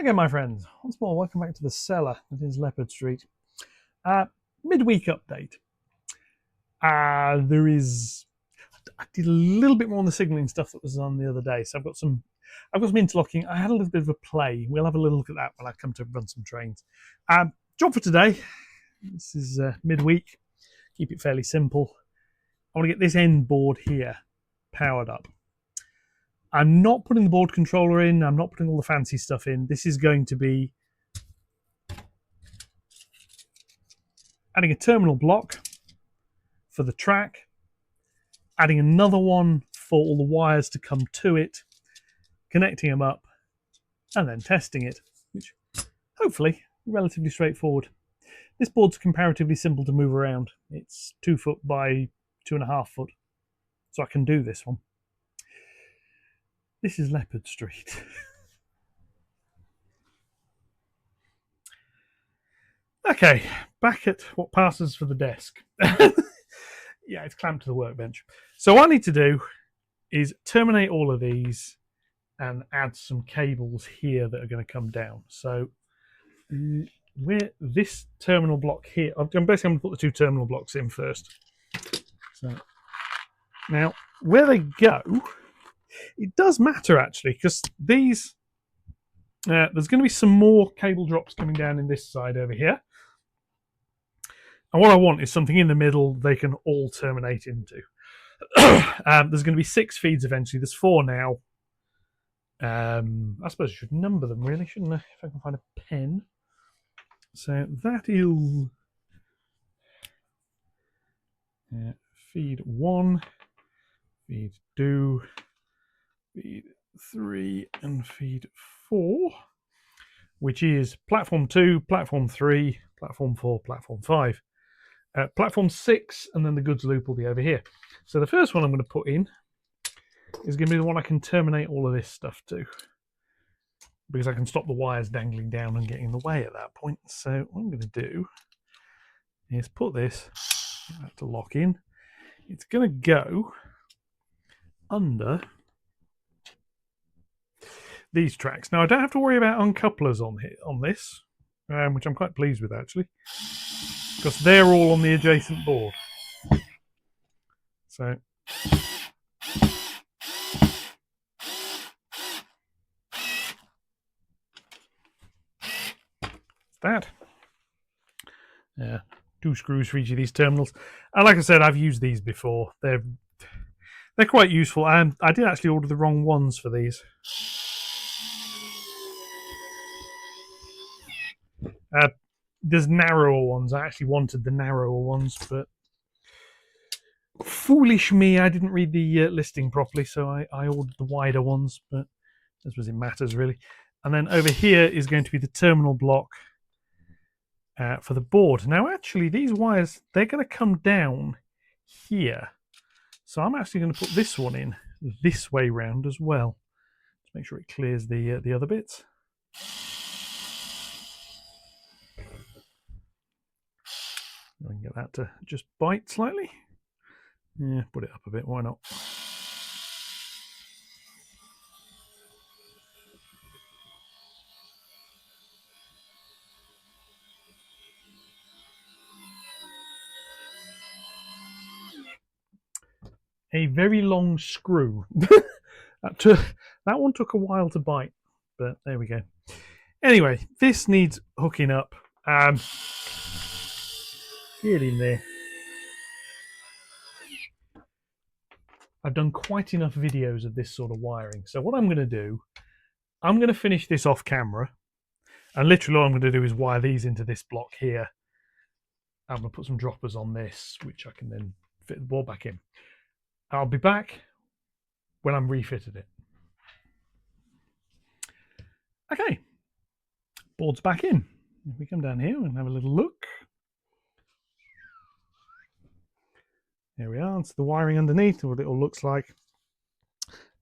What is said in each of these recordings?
Again, my friends, once more, welcome back to the cellar. It is Leopard Street. Midweek update. I did a little bit more on the signalling stuff that was on the other day. So I've got some interlocking. I had a little bit of a play. We'll have a little look at that when I come to run some trains. Job for today. This is midweek. Keep it fairly simple. I want to get this end board here powered up. I'm not putting the board controller in. I'm not putting all the fancy stuff in. This is going to be adding a terminal block for the track, adding another one for all the wires to come to it, connecting them up, and then testing it, which hopefully relatively straightforward. This board's comparatively simple to move around. It's 2 foot by 2.5 foot, so I can do this one. This is Leopard Street. Okay, back at what passes for the desk. Yeah, it's clamped to the workbench. So what I need to do is terminate all of these and add some cables here that are going to come down. So where this terminal block here, I'm basically going to put the 2 terminal blocks in first. So now where they go, it does matter actually, because these there's going to be some more cable drops coming down in this side over here. And what I want is something in the middle they can all terminate into. There's going to be 6 feeds eventually. There's 4 now. I suppose I should number them really, shouldn't I? If I can find a pen. So that is feed 1, feed 2, feed 3, and feed 4, which is platform 2, platform 3, platform 4, platform 5. Platform 6, and then the goods loop will be over here. So the first one I'm going to put in is going to be the one I can terminate all of this stuff to, because I can stop the wires dangling down and getting in the way at that point. So what I'm going to do is put this to lock in. It's going to go under these tracks. Now I don't have to worry about uncouplers on here on this, which I'm quite pleased with actually, because they're all on the adjacent board. So that. 2 screws for each of these terminals. And like I said, I've used these before. They're quite useful, and I did actually order the wrong ones for these. There's narrower ones. I actually wanted the narrower ones, but foolish me, I didn't read the listing properly, so I ordered the wider ones, but as was it matters really. And then over here is going to be the terminal block for the board. Now actually these wires, they're going to come down here, so I'm actually going to put this one in this way round as well to make sure it clears the other bits. I can get that to just bite slightly. Yeah, put it up a bit, why not? A very long screw. that one took a while to bite, but there we go. Anyway, this needs hooking up. Get in there. I've done quite enough videos of this sort of wiring. So what I'm going to do, I'm going to finish this off camera. And literally all I'm going to do is wire these into this block here. I'm going to put some droppers on this, which I can then fit the board back in. I'll be back when I'm refitted it. Okay, board's back in. If we come down here and have a little look. There we are, it's the wiring underneath, what it all looks like.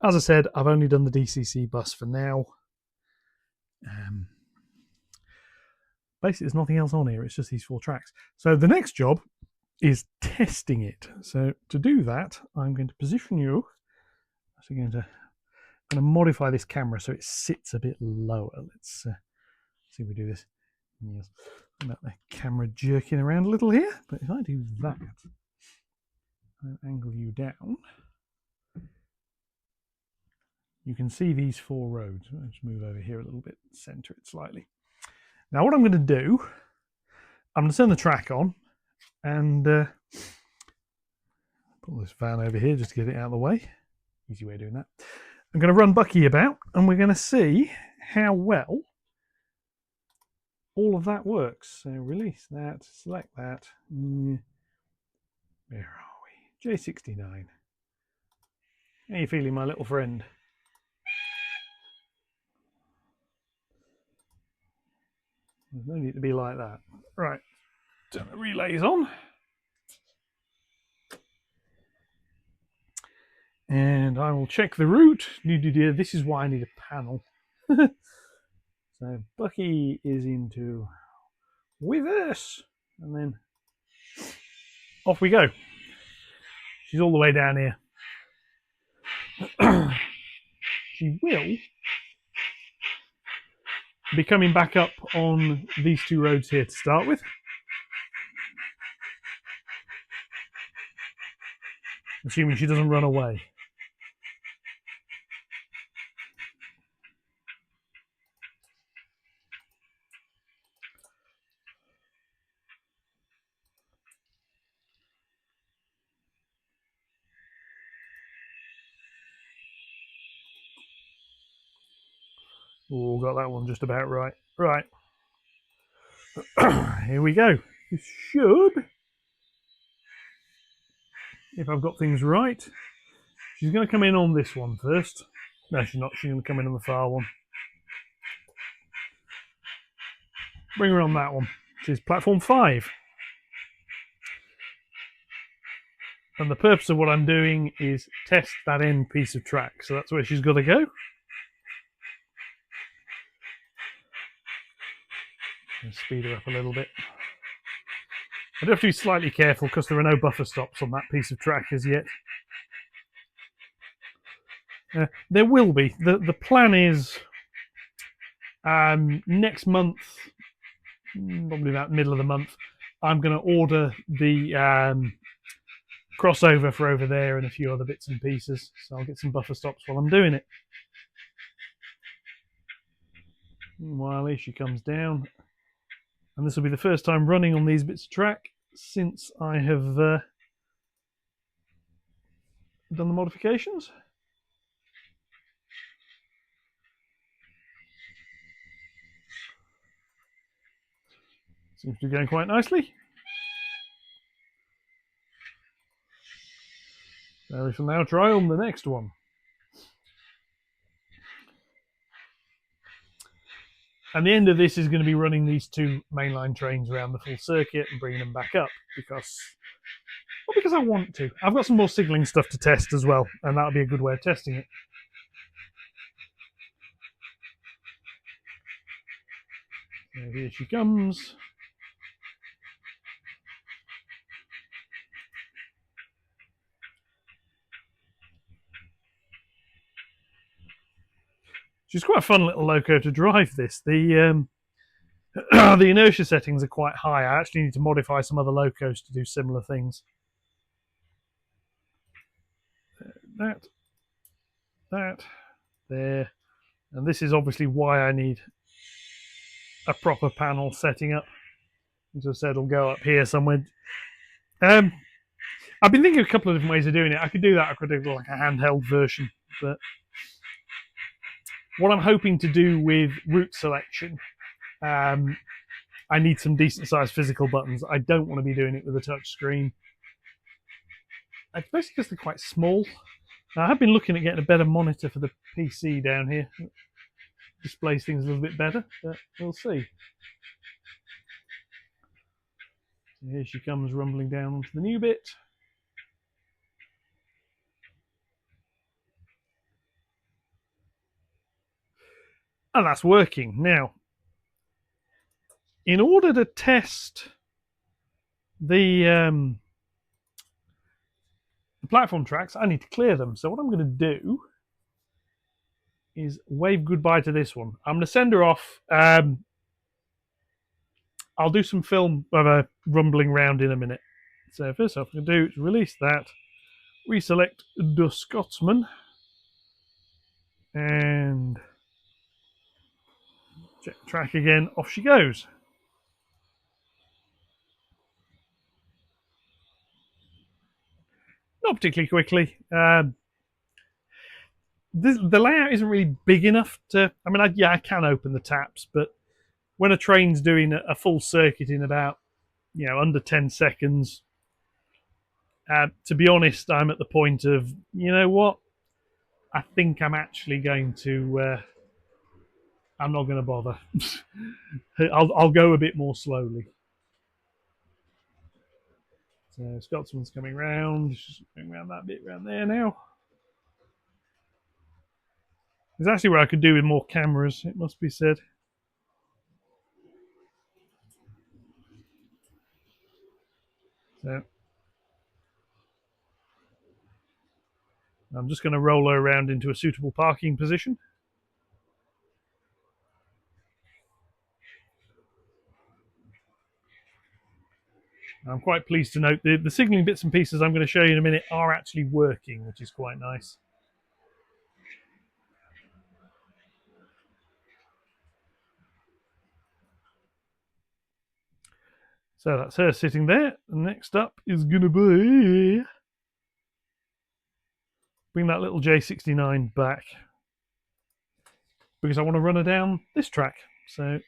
As I said, I've only done the DCC bus for now. Basically, there's nothing else on here, it's just these 4 tracks. So the next job is testing it. So to do that, I'm going to position you. I'm going to modify this camera so it sits a bit lower. Let's see if we do this. Yes. About the camera jerking around a little here, but if I do that and angle you down, you can see these 4 roads. I'll just move over here a little bit, center it slightly. Now what I'm going to do, I'm going to turn the track on and pull this van over here just to get it out of the way. Easy way of doing that. I'm going to run Bucky about and we're going to see how well all of that works. So release that, select that. Where are we? J69. How are you feeling, my little friend? There's no need to be like that. Right, turn the relays on. And I will check the route. This is why I need a panel. So Bucky is into with us. And then off we go. She's all the way down here. She will be coming back up on these 2 roads here to start with. Assuming she doesn't run away. Oh, got that one just about right. Right. Here we go. This should, if I've got things right, she's going to come in on this one first. No, she's not. She's going to come in on the far one. Bring her on that one. Which is platform 5. And the purpose of what I'm doing is test that end piece of track. So that's where she's got to go. Speed her up a little bit. I do have to be slightly careful because there are no buffer stops on that piece of track as yet. There will be. The plan is next month, probably about middle of the month, I'm going to order the crossover for over there and a few other bits and pieces. So I'll get some buffer stops while I'm doing it. Meanwhile, here she comes down. And this will be the first time running on these bits of track since I have done the modifications. Seems to be going quite nicely. So we shall now try on the next one. And the end of this is going to be running these 2 mainline trains around the full circuit and bringing them back up because I want to. I've got some more signalling stuff to test as well, and that'll be a good way of testing it. So here she comes. She's quite a fun little loco to drive this. The the inertia settings are quite high. I actually need to modify some other locos to do similar things. That, there. And this is obviously why I need a proper panel setting up. As I said, it'll go up here somewhere. I've been thinking of a couple of different ways of doing it. I could do that. I could do like a handheld version. But what I'm hoping to do with route selection, I need some decent sized physical buttons. I don't want to be doing it with a touch screen. Especially because they're quite small. Now, I have been looking at getting a better monitor for the PC down here. It displays things a little bit better, but we'll see. So here she comes rumbling down onto the new bit. And that's working. Now, in order to test the platform tracks, I need to clear them. So what I'm going to do is wave goodbye to this one. I'm going to send her off I'll do some film of a rumbling round in a minute. So first off, I'm going to do is release that, reselect the Scotsman, and check the track again. Off she goes. Not particularly quickly. The layout isn't really big enough to. I mean, I can open the taps, but when a train's doing a full circuit in about under 10 seconds, to be honest, I'm at the point of what? I think I'm actually going to. I'm not going to bother. I'll go a bit more slowly. So Scotsman's coming round. Just going around that bit around there now. There's actually where I could do with more cameras, it must be said. So I'm just going to roll her around into a suitable parking position. I'm quite pleased to note the signalling bits and pieces I'm going to show you in a minute are actually working, which is quite nice. So that's her sitting there. Next up is going to be bring that little J69 back because I want to run her down this track. So,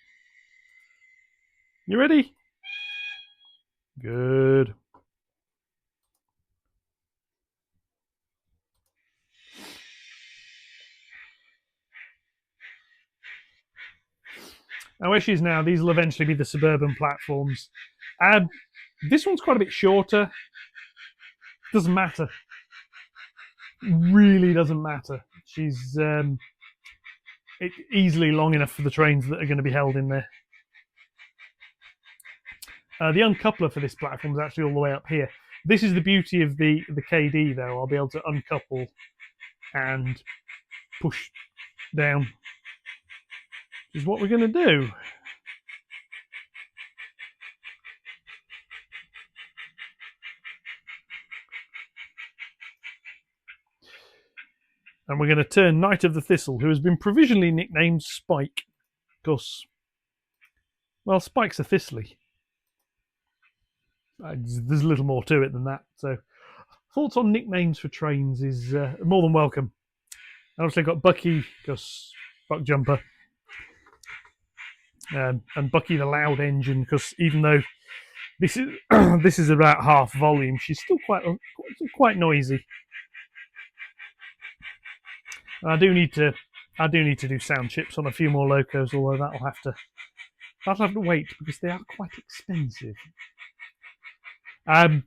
you ready? Good. Now where she is now, these will eventually be the suburban platforms. This one's quite a bit shorter. Doesn't matter. Really doesn't matter. She's easily long enough for the trains that are going to be held in there. The uncoupler for this platform is actually all the way up here. This is the beauty of the KD, though. I'll be able to uncouple and push down, which is what we're going to do. And we're going to turn Knight of the Thistle, who has been provisionally nicknamed Spike, because, well, Spike's a thistly. There's a little more to it than that. So, thoughts on nicknames for trains is more than welcome. Obviously, I've got Bucky, because Buck Jumper, and Bucky the Loud Engine, because even though this is this is about half volume, she's still quite noisy. And I do need to do sound chips on a few more locos, although that'll have to wait because they are quite expensive. I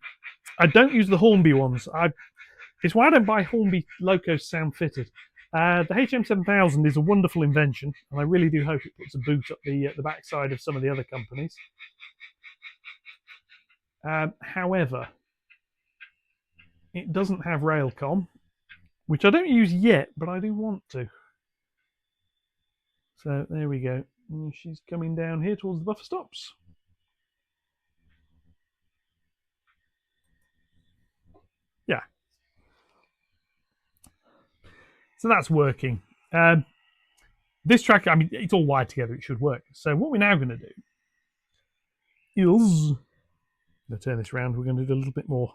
don't use the Hornby ones. It's why I don't buy Hornby locos sound fitted. The HM7000 is a wonderful invention, and I really do hope it puts a boot up the backside of some of the other companies. However, it doesn't have Railcom, which I don't use yet, but I do want to. So there we go. She's coming down here towards the buffer stops. Yeah. So that's working. This track, I mean, it's all wired together. It should work. So what we're now going to do is, I'm going to turn this around. We're going to do a little bit more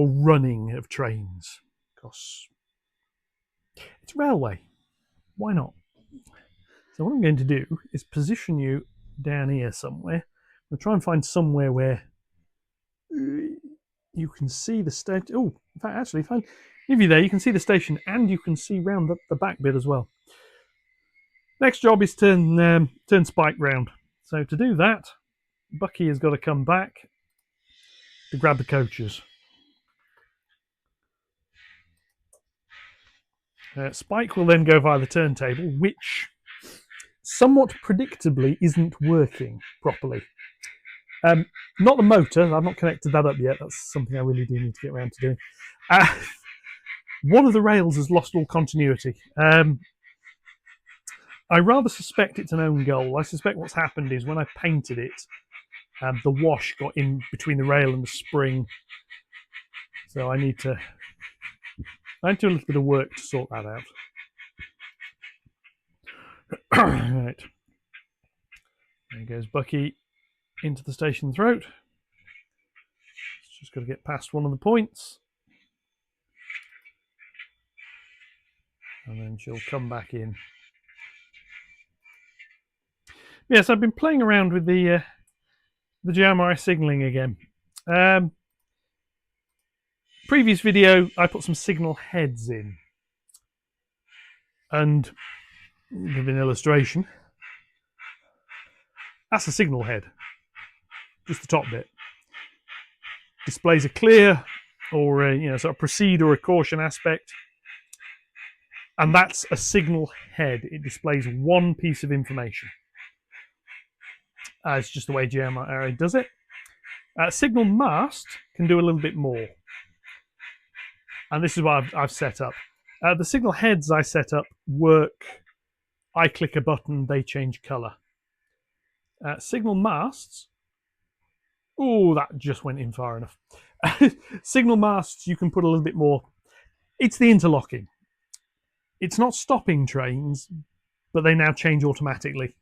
running of trains, because it's railway. Why not? So what I'm going to do is position you down here somewhere. I'm going to try and find somewhere where you can see the station. Oh, in fact, actually, if you're there, you can see the station and you can see round the back bit as well. Next job is turn Spike round. So to do that, Bucky has got to come back to grab the coaches. Spike will then go via the turntable, which somewhat predictably isn't working properly. Not the motor. I've not connected that up yet. That's something I really do need to get around to doing. One of the rails has lost all continuity. I rather suspect it's an own goal. I suspect what's happened is when I painted it, the wash got in between the rail and the spring. So I need to do a little bit of work to sort that out. Right. There goes Bucky into the station throat. Just got to get past one of the points. And then she'll come back in. Yes, I've been playing around with the JMRI signalling again. Previous video, I put some signal heads in. And give an illustration. That's a signal head. Just the top bit. Displays a clear or a sort of proceed or a caution aspect. And that's a signal head. It displays one piece of information. It's just the way JMRI does it. Signal mast can do a little bit more. And this is what I've set up. The signal heads I set up work. I click a button, they change colour. Signal masts. Oh, that just went in far enough. Signal masts, you can put a little bit more. It's the interlocking. It's not stopping trains, but they now change automatically.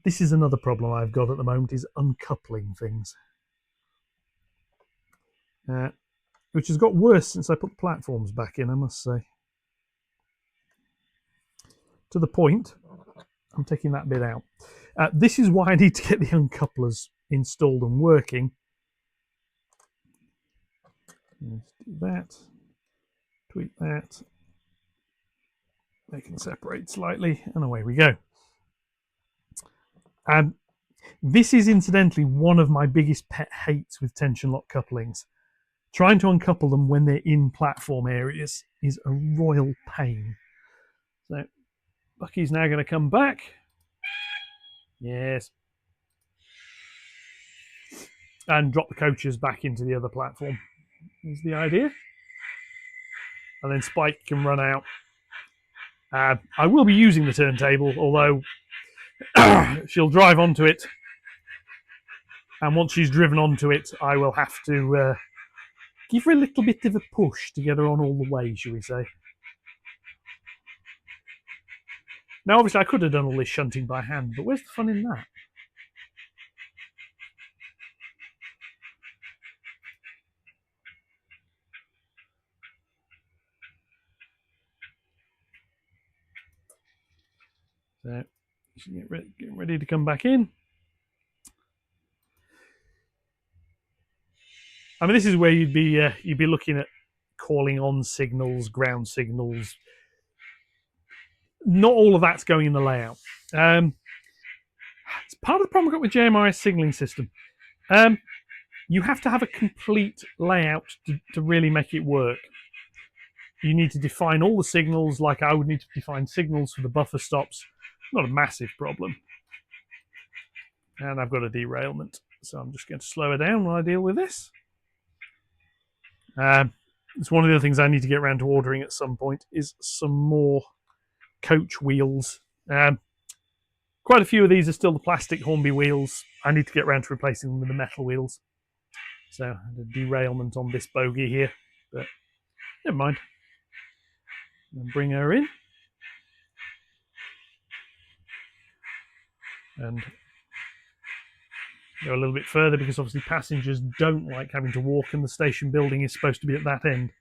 This is another problem I've got at the moment, is uncoupling things. Which has got worse since I put the platforms back in, I must say. To the point, I'm taking that bit out. This is why I need to get the uncouplers installed and working. Let's do that. Tweak that. They can separate slightly, and away we go. This is incidentally one of my biggest pet hates with tension lock couplings. Trying to uncouple them when they're in platform areas is a royal pain. So Bucky's now going to come back. Yes. And drop the coaches back into the other platform. Is the idea. And then Spike can run out. I will be using the turntable, although she'll drive onto it. And once she's driven onto it, I will have to give her a little bit of a push to get her on all the way, shall we say. Now, obviously, I could have done all this shunting by hand, but where's the fun in that? So, get ready to come back in. I mean, this is where you'd be looking at calling on signals, ground signals. Not all of that's going in the layout. It's part of the problem I've got with JMRI signaling system. You have to have a complete layout to really make it work. You need to define all the signals, like I would need to define signals for the buffer stops. Not a massive problem. And I've got a derailment, so I'm just going to slow her down while I deal with this. It's one of the other things I need to get around to ordering at some point is some more coach wheels. Quite a few of these are still the plastic Hornby wheels. I need to get around to replacing them with the metal wheels. So the derailment on this bogie here, but never mind. And bring her in. And go a little bit further because obviously passengers don't like having to walk, and the station building is supposed to be at that end.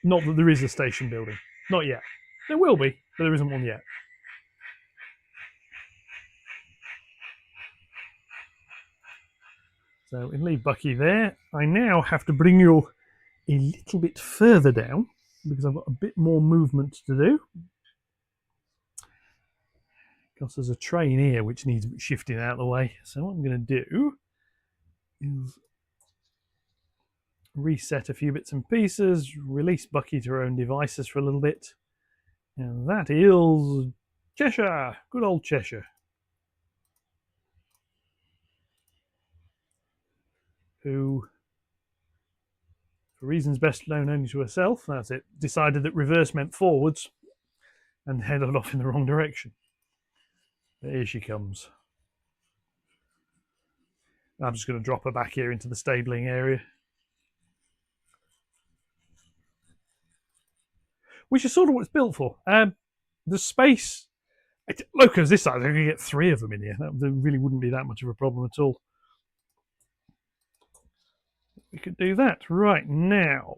Not that there is a station building. Not yet. There will be, but there isn't one yet. So we leave Bucky there. I now have to bring you a little bit further down because I've got a bit more movement to do. Because there's a train here which needs shifting out of the way. So what I'm going to do is reset a few bits and pieces, release Bucky to her own devices for a little bit. And that is Cheshire. Good old Cheshire. Who, for reasons best known only to herself, that's it, decided that reverse meant forwards. and headed off in the wrong direction. But here she comes. I'm just going to drop her back here into the stabling area, which is sort of what it's built for. The space, locos this size, I can get 3 of them in here. That really wouldn't be that much of a problem at all. We could do that right now.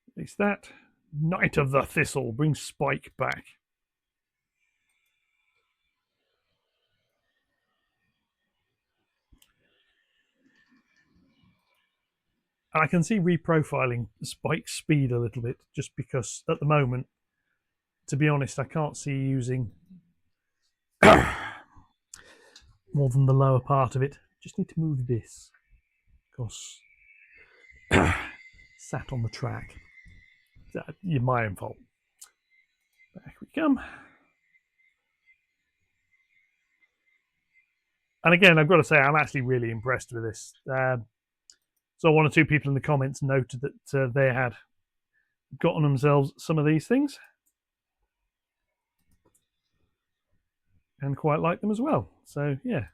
At least that. Knight of the Thistle, bring Spike back. And I can see reprofiling Spike's speed a little bit, just because at the moment, to be honest, I can't see using more than the lower part of it. Just need to move this, because sat on the track. You're my own fault. Back we come. And again, I've got to say, I'm actually really impressed with this. So 1 or 2 people in the comments noted that they had gotten themselves some of these things and quite like them as well. So yeah.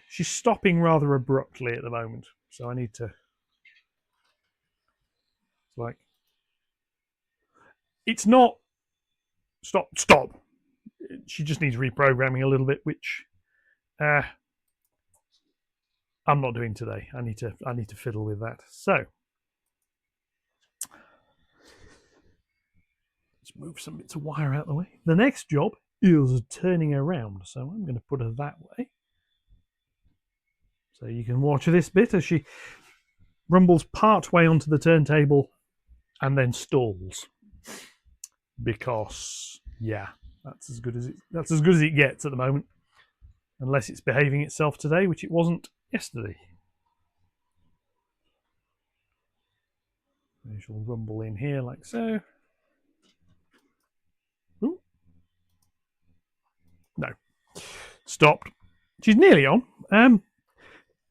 She's stopping rather abruptly at the moment, so I need to, like, it's not stop. She just needs reprogramming a little bit, which I'm not doing today. I need to fiddle with that. So let's move some bits of wire out of the way. The next job is turning around, so I'm going to put her that way. So you can watch this bit as she rumbles part way onto the turntable and then stalls. Because yeah, that's as good as it gets at the moment. Unless it's behaving itself today, which it wasn't yesterday. She'll rumble in here like so. Ooh. No. Stopped. She's nearly on.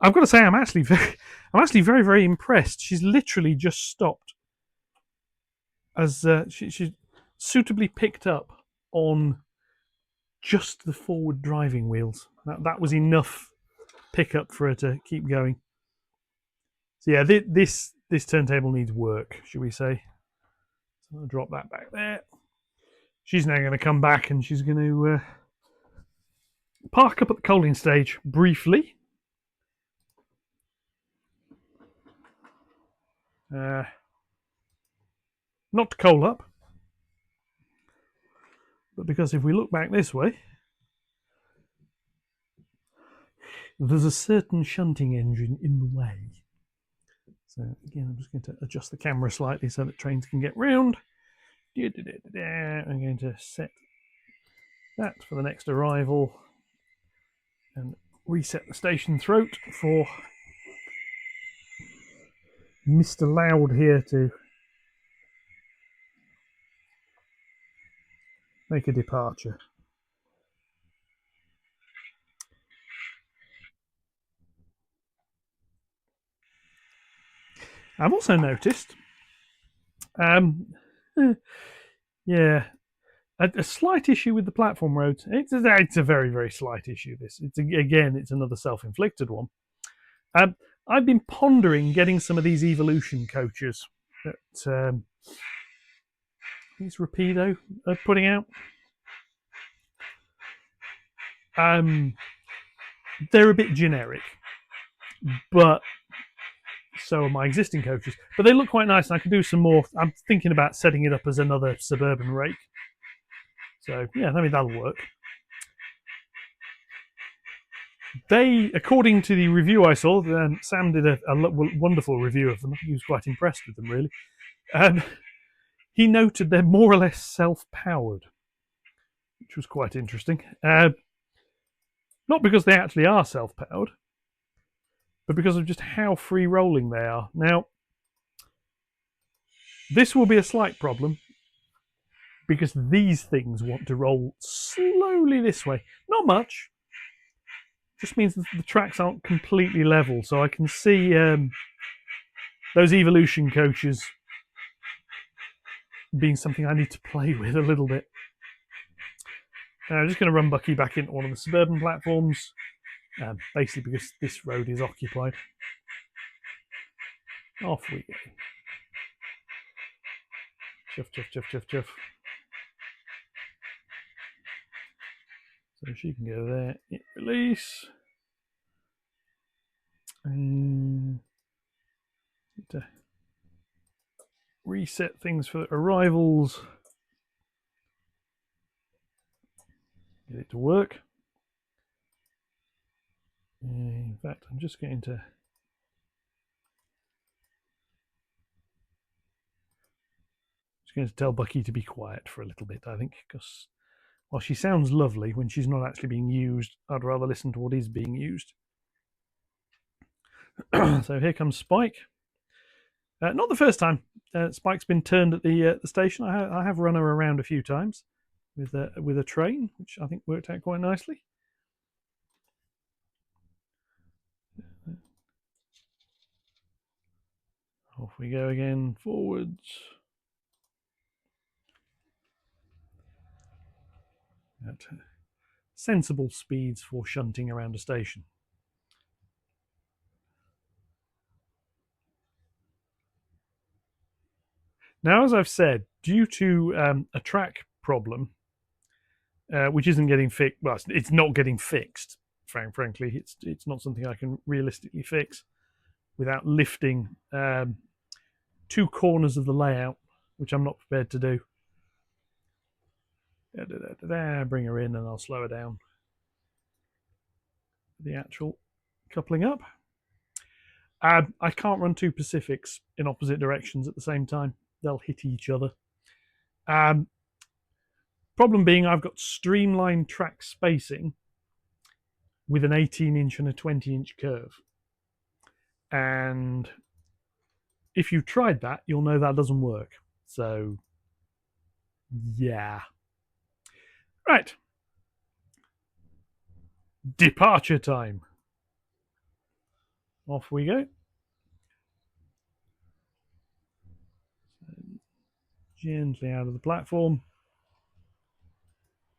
I've got to say, I'm actually very, very impressed. She's literally just stopped as she suitably picked up on just the forward driving wheels. That was enough pickup for her to keep going. So yeah, this turntable needs work, should we say? So I'll drop that back there. She's now going to come back and she's going to park up at the coaling stage briefly. Not to coal up, but because if we look back this way, there's a certain shunting engine in the way. So again, I'm just going to adjust the camera slightly so that trains can get round. I'm going to set that for the next arrival and reset the station throat for Mr. Loud here to make a departure. I've also noticed, yeah, a slight issue with the platform roads. It's a very, very slight issue. It's another self-inflicted one. I've been pondering getting some of these evolution coaches that these Rapido are putting out. They're a bit generic, but so are my existing coaches. But they look quite nice, and I can do some more. I'm thinking about setting it up as another suburban rake. So yeah, I mean that'll work. They, according to the review I saw, Sam did a wonderful review of them. He was quite impressed with them, really. He noted they're more or less self-powered, which was quite interesting. Not because they actually are self-powered, but because of just how free-rolling they are. Now, this will be a slight problem, because these things want to roll slowly this way. Not much. Just means that the tracks aren't completely level, so I can see those evolution coaches being something I need to play with a little bit. I'm just going to run Bucky back into one of the suburban platforms, basically because this road is occupied. Off we go. Chuff, chuff, chuff, chuff, chuff. So she can go there. Hit release. To reset things for arrivals. Get it to work. In fact, I'm just going to tell Bucky to be quiet for a little bit, I think, because while she sounds lovely, when she's not actually being used, I'd rather listen to what is being used. So here comes Spike. Not the first time Spike's been turned at the station. I have run her around a few times with a train, which I think worked out quite nicely. Off we go again, forwards. At sensible speeds for shunting around a station. Now, as I've said, due to a track problem, which isn't getting fixed, well, it's not getting fixed, frankly, it's not something I can realistically fix without lifting 2 corners of the layout, which I'm not prepared to do. Bring her in and I'll slow her down. The actual coupling up. I can't run 2 Pacifics in opposite directions at the same time. They'll hit each other. Problem being, I've got streamlined track spacing with an 18-inch and a 20-inch curve. And if you've tried that, you'll know that doesn't work. So, yeah. Right. Departure time. Off we go. Gently out of the platform.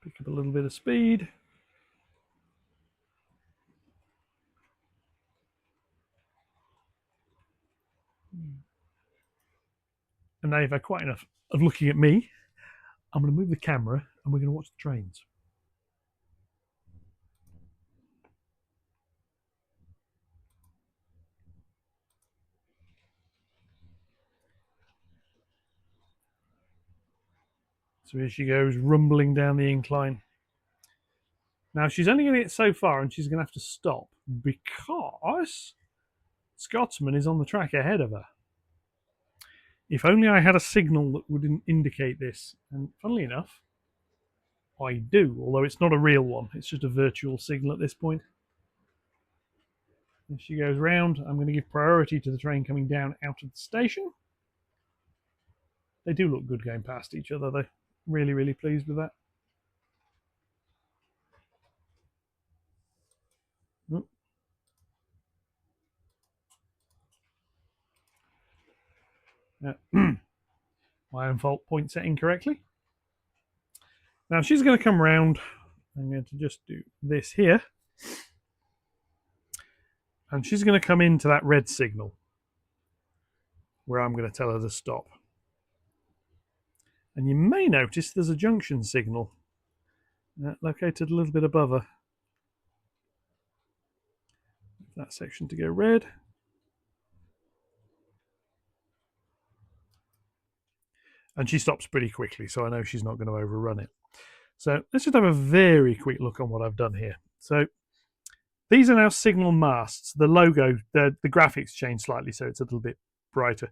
Pick up a little bit of speed. And now you've had quite enough of looking at me. I'm going to move the camera and we're going to watch the trains. So here she goes, rumbling down the incline. Now she's only going to get so far and she's going to have to stop because Scotsman is on the track ahead of her. If only I had a signal that would indicate this. And funnily enough, I do, although it's not a real one. It's just a virtual signal at this point. As she goes round, I'm going to give priority to the train coming down out of the station. They do look good going past each other, though. Really, really pleased with that. My own fault, point setting correctly. Now she's going to come round. I'm going to just do this here. And she's going to come into that red signal where I'm going to tell her to stop. And you may notice there's a junction signal located a little bit above her. That section to go red. And she stops pretty quickly, so I know she's not going to overrun it. So let's just have a very quick look on what I've done here. So these are now signal masts. The logo, the graphics changed slightly, so it's a little bit brighter.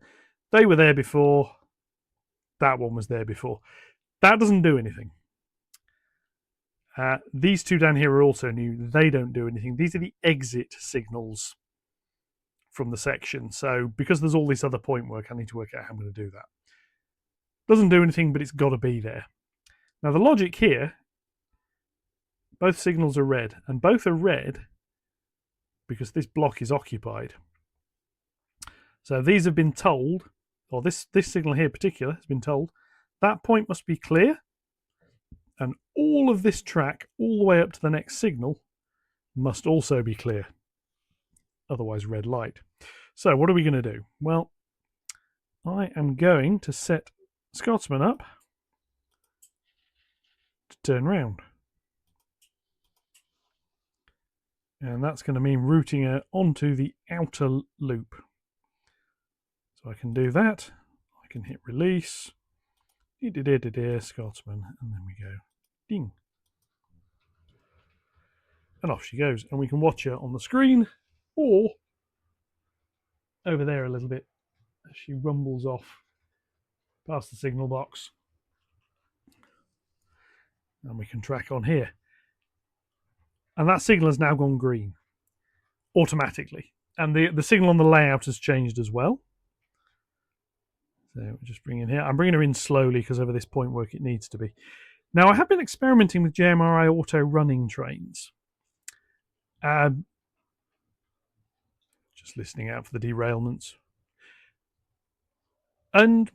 They were there before. That one was there before. That doesn't do anything. These 2 down here are also new. They don't do anything. These are the exit signals from the section. So because there's all this other point work, I need to work out how I'm going to do that. Doesn't do anything, but it's got to be there. Now the logic here, both signals are red, and both are red because this block is occupied. So these have been told, or this signal here in particular has been told, that point must be clear, and all of this track, all the way up to the next signal, must also be clear. Otherwise red light. So what are we going to do? Well, I am going to set Scotsman up to turn round. And that's going to mean routing her onto the outer loop. So I can do that. I can hit release. Scotsman, and then we go ding. And off she goes. And we can watch her on the screen or over there a little bit as she rumbles off past the signal box. And we can track on here. And that signal has now gone green automatically. And the signal on the layout has changed as well. So we'll just bring in here. I'm bringing her in slowly because over this point work it needs to be. Now I have been experimenting with JMRI auto running trains. Just listening out for the derailments. And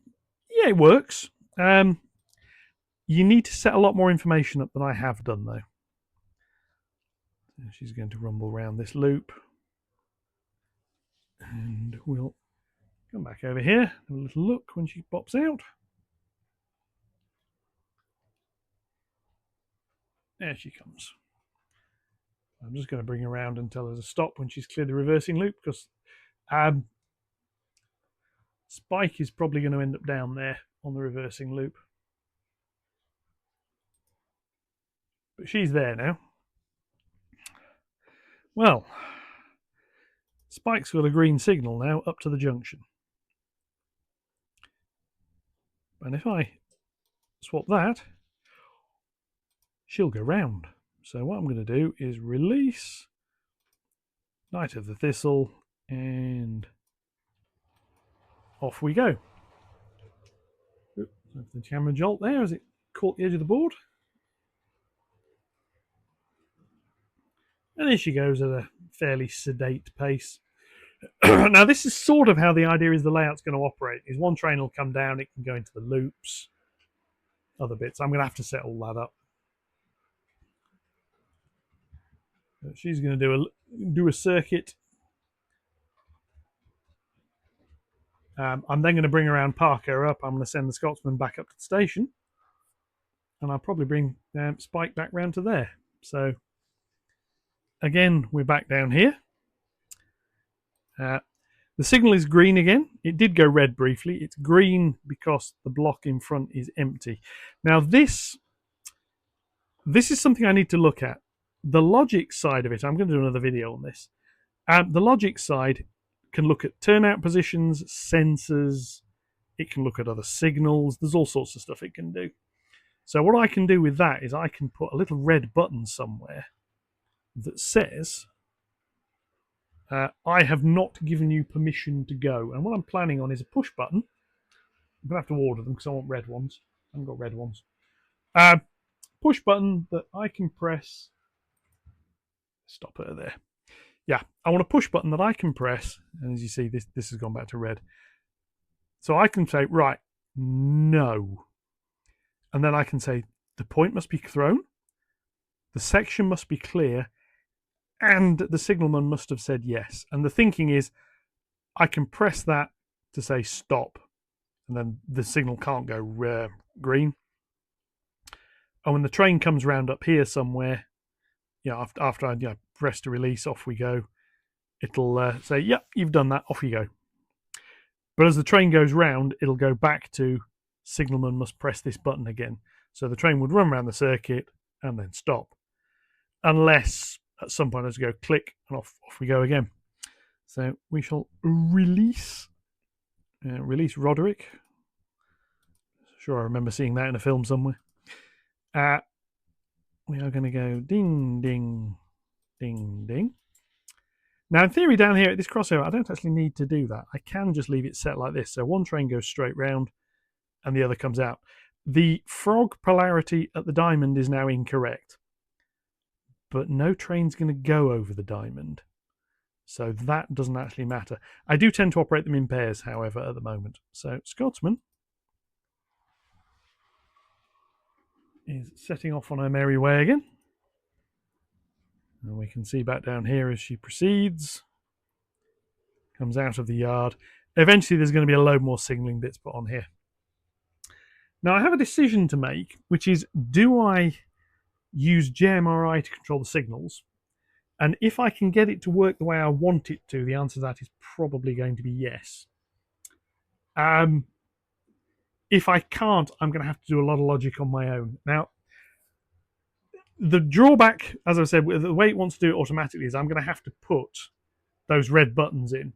yeah, it works. You need to set a lot more information up than I have done though. She's going to rumble around this loop. And we'll come back over here, have a little look when she pops out. There she comes. I'm just going to bring her around and tell her to stop when she's cleared the reversing loop, because Spike is probably going to end up down there on the reversing loop. But she's there now. Well, Spike's got a green signal now up to the junction. And if I swap that, she'll go round. So what I'm going to do is release Knight of the Thistle, and off we go. The camera jolt there as it caught the edge of the board. And there she goes at a fairly sedate pace. Now this is sort of how the idea is the layout's going to operate. Is one train will come down, it can go into the loops, other bits. I'm going to have to set all that up. She's going to do a circuit. I'm then going to bring around, park her up. I'm going to send the Scotsman back up to the station, and I'll probably bring Spike back round to there. So again, we're back down here. The signal is green again. It did go red briefly. It's green because the block in front is empty. Now this is something I need to look at. The logic side of it, I'm going to do another video on this. The logic side can look at turnout positions, sensors. It can look at other signals. There's all sorts of stuff it can do. So what I can do with that is I can put a little red button somewhere that says, I have not given you permission to go. And what I'm planning on is a push button. I'm going to have to order them because I want red ones. I haven't got red ones. Push button that I can press. Stop her there. Yeah, I want a push button that I can press. And as you see, this has gone back to red. So I can say, right, no. And then I can say, the point must be thrown. The section must be clear. And the signalman must have said yes. And the thinking is, I can press that to say stop. And then the signal can't go green. And when the train comes round up here somewhere, after I press to release, off we go. It'll say, yep, you've done that, off you go. But as the train goes round, it'll go back to signalman must press this button again. So the train would run around the circuit and then stop. Unless at some point, let's go click, and off we go again. So we shall release Roderick. Sure, I remember seeing that in a film somewhere. We are going to go ding, ding, ding, ding. Now, in theory, down here at this crossover, I don't actually need to do that. I can just leave it set like this. So one train goes straight round, and the other comes out. The frog polarity at the diamond is now incorrect. But no train's going to go over the diamond. So that doesn't actually matter. I do tend to operate them in pairs, however, at the moment. So Scotsman is setting off on her merry way again. And we can see back down here as she proceeds. Comes out of the yard. Eventually there's going to be a load more signalling bits put on here. Now I have a decision to make, which is, do I use JMRI to control the signals? And if I can get it to work the way I want it to, the answer to that is probably going to be yes. If I can't, I'm going to have to do a lot of logic on my own. Now, the drawback, as I said, the way it wants to do it automatically is I'm going to have to put those red buttons in,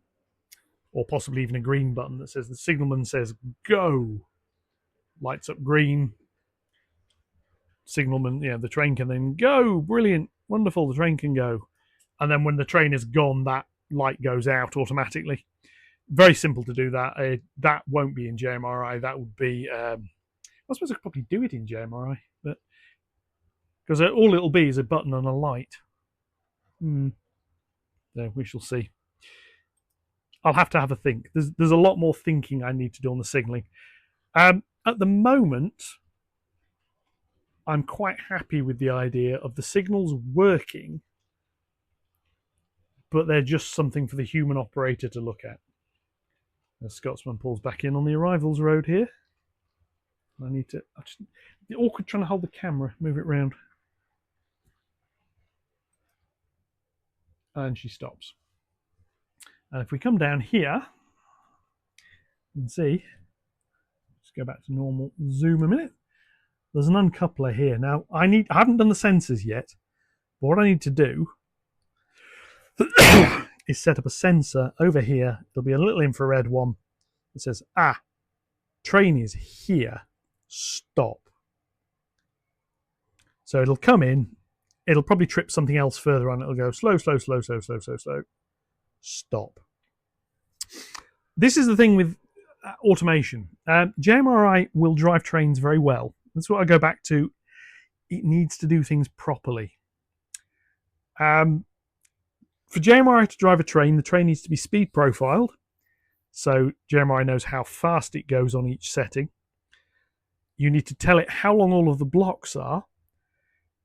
or possibly even a green button that says, the signalman says go, lights up green, signalman, the train can then go, brilliant, wonderful, the train can go. And then when the train is gone, that light goes out automatically. Very simple to do that. That won't be in JMRI. That would be, I suppose I could probably do it in JMRI, but because all it'll be is a button and a light. So we shall see. I'll have to have a think. There's a lot more thinking I need to do on the signalling. At the moment, I'm quite happy with the idea of the signals working, but they're just something for the human operator to look at. As Scotsman pulls back in on the arrivals road here. I need to... it's awkward trying to hold the camera, move it round. And she stops. And if we come down here, you can see, let's go back to normal zoom a minute. There's an uncoupler here. Now, I haven't done the sensors yet, but what I need to do is set up a sensor over here. There'll be a little infrared one that says, train is here, stop. So it'll come in, it'll probably trip something else further on. It'll go slow, slow, slow, slow, slow, slow, slow, stop. This is the thing with automation. JMRI will drive trains very well. That's what I go back to. It needs to do things properly. For JMRI to drive a train, the train needs to be speed profiled. So JMRI knows how fast it goes on each setting. You need to tell it how long all of the blocks are,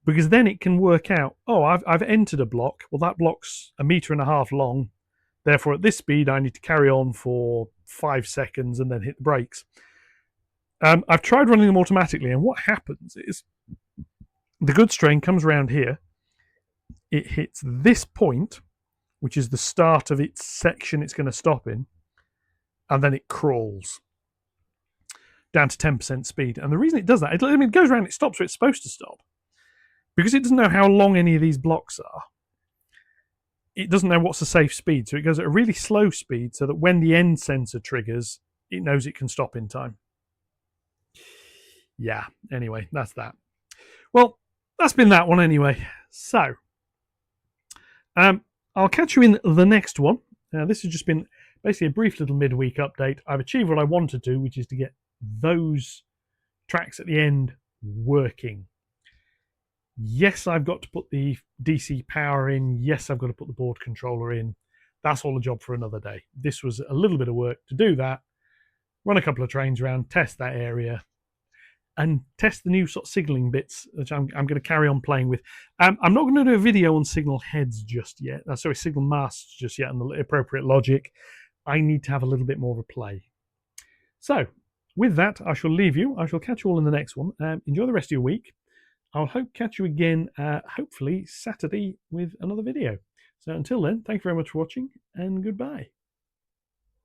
because then it can work out, I've entered a block. Well, that block's 1.5 meters long. Therefore, at this speed, I need to carry on for 5 seconds and then hit the brakes. I've tried running them automatically, and what happens is the goods train comes around here. It hits this point, which is the start of its section it's going to stop in, and then it crawls down to 10% speed. And the reason it does that, it goes around, it stops where it's supposed to stop. Because it doesn't know how long any of these blocks are, it doesn't know what's a safe speed. So it goes at a really slow speed so that when the end sensor triggers, it knows it can stop in time. Yeah, anyway, that's that. Well, that's been that one anyway. So, I'll catch you in the next one. This has just been basically a brief little midweek update. I've achieved what I wanted to, which is to get those tracks at the end working. Yes, I've got to put the DC power in. Yes, I've got to put the board controller in. That's all a job for another day. This was a little bit of work to do that. Run a couple of trains around, test that area, and test the new sort of signalling bits, which I'm going to carry on playing with. I'm not going to do a video on signal heads just yet. Sorry, signal masts just yet, and the appropriate logic. I need to have a little bit more of a play. So, with that, I shall leave you. I shall catch you all in the next one. Enjoy the rest of your week. I'll catch you again, hopefully Saturday with another video. So until then, thank you very much for watching, and goodbye.